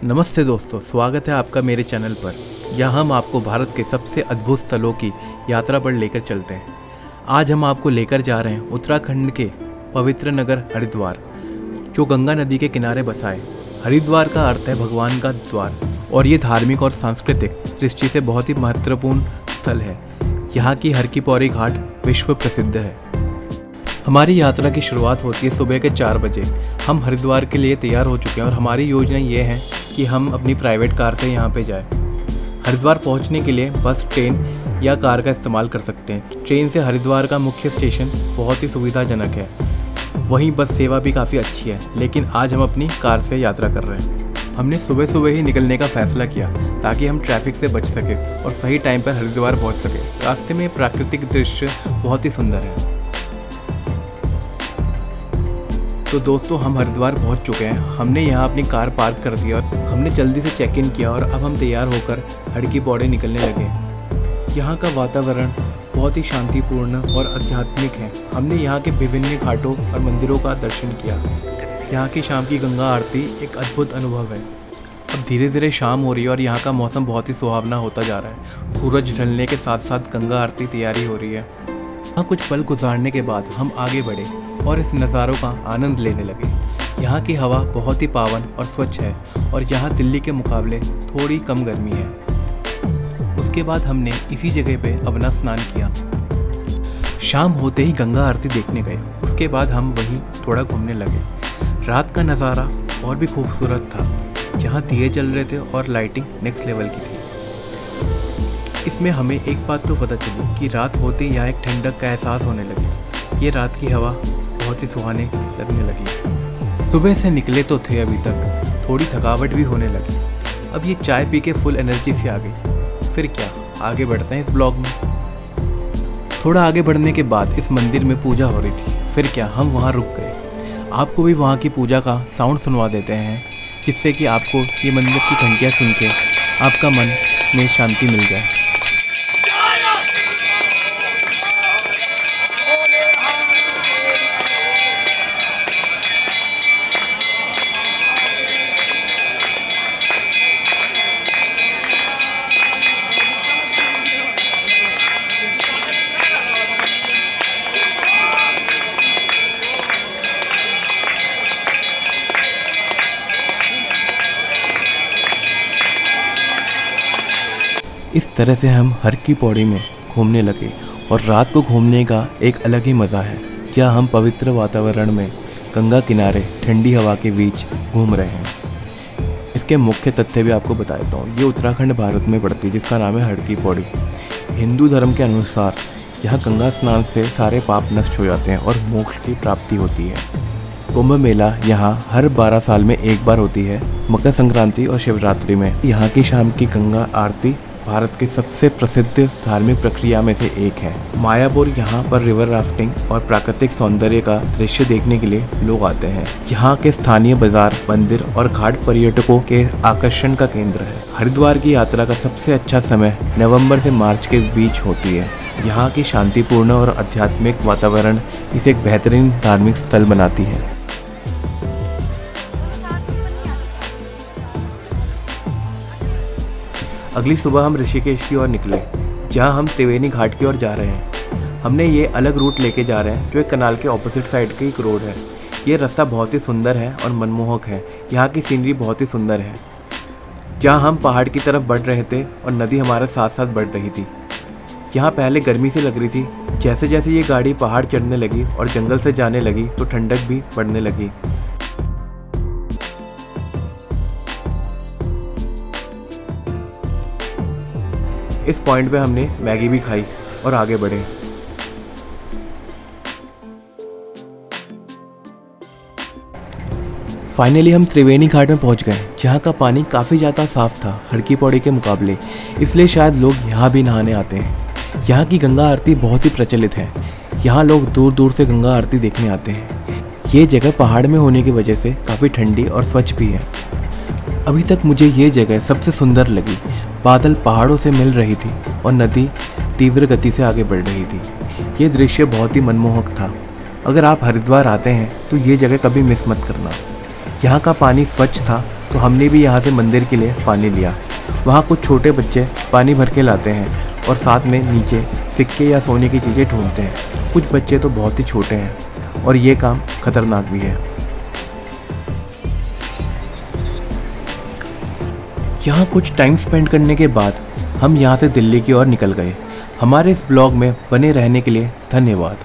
नमस्ते दोस्तों, स्वागत है आपका मेरे चैनल पर, जहां हम आपको भारत के सबसे अद्भुत स्थलों की यात्रा पर लेकर चलते हैं। आज हम आपको लेकर जा रहे हैं उत्तराखंड के पवित्र नगर हरिद्वार, जो गंगा नदी के किनारे बसा है। हरिद्वार का अर्थ है भगवान का द्वार, और ये धार्मिक और सांस्कृतिक दृष्टि से बहुत ही महत्वपूर्ण स्थल है। यहाँ की हर की पौड़ी घाट विश्व प्रसिद्ध है। हमारी यात्रा की शुरुआत होती है सुबह के 4 बजे। हम हरिद्वार के लिए तैयार हो चुके हैं और हमारी योजना ये है कि हम अपनी प्राइवेट कार से यहाँ पे जाएं। हरिद्वार पहुँचने के लिए बस, ट्रेन या कार का इस्तेमाल कर सकते हैं। ट्रेन से हरिद्वार का मुख्य स्टेशन बहुत ही सुविधाजनक है, वहीं बस सेवा भी काफ़ी अच्छी है, लेकिन आज हम अपनी कार से यात्रा कर रहे हैं। हमने सुबह सुबह ही निकलने का फैसला किया ताकि हम ट्रैफिक से बच सके और सही टाइम पर हरिद्वार पहुँच सके। रास्ते में प्राकृतिक दृश्य बहुत ही सुंदर है। तो दोस्तों, हम हरिद्वार पहुंच चुके हैं। हमने यहाँ अपनी कार पार्क कर दिया और हमने जल्दी से चेक इन किया और अब हम तैयार होकर हर की पौड़ी निकलने लगे। यहाँ का वातावरण बहुत ही शांतिपूर्ण और आध्यात्मिक है। हमने यहाँ के विभिन्न घाटों और मंदिरों का दर्शन किया। यहाँ की शाम की गंगा आरती एक अद्भुत अनुभव है। अब धीरे धीरे शाम हो रही है और यहाँ का मौसम बहुत ही सुहावना होता जा रहा है। सूरज ढलने के साथ साथ गंगा आरती तैयारी हो रही है। यहाँ कुछ पल गुजारने के बाद हम आगे बढ़े और इस नज़ारों का आनंद लेने लगे। यहाँ की हवा बहुत ही पावन और स्वच्छ है और यहाँ दिल्ली के मुकाबले थोड़ी कम गर्मी है। उसके बाद हमने इसी जगह पे अपना स्नान किया। शाम होते ही गंगा आरती देखने गए। उसके बाद हम वहीं थोड़ा घूमने लगे। रात का नज़ारा और भी खूबसूरत था। यहाँ दिए जल रहे थे और लाइटिंग नेक्स्ट लेवल की थी। इसमें हमें एक बात तो पता चली कि रात होते ही यहाँ एक ठंडक का एहसास होने लगी। ये रात की हवा बहुत ही सुहाने लगने लगी। सुबह से निकले तो थे, अभी तक थोड़ी थकावट भी होने लगी। अब ये चाय पी के फुल एनर्जी से आ गई। फिर क्या, आगे बढ़ते हैं इस ब्लॉग में। थोड़ा आगे बढ़ने के बाद इस मंदिर में पूजा हो रही थी। फिर क्या, हम वहाँ रुक गए। आपको भी वहाँ की पूजा का साउंड सुनवा देते हैं, जिससे कि आपको ये मंदिर की घंटियाँ सुन के आपका मन में शांति मिल जाए। इस तरह से हम हर की पौड़ी में घूमने लगे और रात को घूमने का एक अलग ही मज़ा है। क्या हम पवित्र वातावरण में गंगा किनारे ठंडी हवा के बीच घूम रहे हैं। इसके मुख्य तथ्य भी आपको बता देता हूँ। ये उत्तराखंड भारत में पड़ती है, जिसका नाम है हर की पौड़ी। हिंदू धर्म के अनुसार यहाँ गंगा स्नान से सारे पाप नष्ट हो जाते हैं और मोक्ष की प्राप्ति होती है। कुंभ मेला यहाँ हर 12 साल में एक बार होती है, मकर संक्रांति और शिवरात्रि में। यहाँ की शाम की गंगा आरती भारत के सबसे प्रसिद्ध धार्मिक प्रक्रिया में से एक है। मायापुर यहाँ पर रिवर राफ्टिंग और प्राकृतिक सौंदर्य का दृश्य देखने के लिए लोग आते हैं। यहाँ के स्थानीय बाजार, मंदिर और घाट पर्यटकों के आकर्षण का केंद्र है। हरिद्वार की यात्रा का सबसे अच्छा समय नवंबर से मार्च के बीच होती है। यहाँ की शांतिपूर्ण और आध्यात्मिक वातावरण इसे एक बेहतरीन धार्मिक स्थल बनाती है। अगली सुबह हम ऋषिकेश की ओर निकले, जहां हम त्रिवेणी घाट की ओर जा रहे हैं। हमने ये अलग रूट लेके जा रहे हैं, जो एक कनाल के ऑपोजिट साइड की एक रोड है। ये रास्ता बहुत ही सुंदर है और मनमोहक है। यहाँ की सीनरी बहुत ही सुंदर है। जहाँ हम पहाड़ की तरफ बढ़ रहे थे और नदी हमारे साथ साथ बढ़ रही थी। यहाँ पहले गर्मी से लग रही थी। जैसे जैसे ये गाड़ी पहाड़ चढ़ने लगी और जंगल से जाने लगी तो ठंडक भी बढ़ने लगी। इस पॉइंट पे हमने मैगी भी खाई और आगे बढ़े। फाइनली हम त्रिवेणी घाट में पहुंच गए, जहां का पानी काफ़ी ज़्यादा साफ था हर की पौड़ी के मुकाबले, इसलिए शायद लोग यहाँ भी नहाने आते हैं। यहाँ की गंगा आरती बहुत ही प्रचलित है। यहाँ लोग दूर दूर से गंगा आरती देखने आते हैं। ये जगह पहाड़ में होने की वजह से काफ़ी ठंडी और स्वच्छ भी है। अभी तक मुझे ये जगह सबसे सुंदर लगी। बादल पहाड़ों से मिल रही थी और नदी तीव्र गति से आगे बढ़ रही थी। ये दृश्य बहुत ही मनमोहक था। अगर आप हरिद्वार आते हैं तो ये जगह कभी मिस मत करना। यहाँ का पानी स्वच्छ था तो हमने भी यहाँ से मंदिर के लिए पानी लिया। वहाँ कुछ छोटे बच्चे पानी भर के लाते हैं और साथ में नीचे सिक्के या सोने की चीज़ें ढूंढते हैं। कुछ बच्चे तो बहुत ही छोटे हैं और ये काम खतरनाक भी है। यहाँ कुछ टाइम स्पेंड करने के बाद हम यहाँ से दिल्ली की ओर निकल गए। हमारे इस ब्लॉग में बने रहने के लिए धन्यवाद।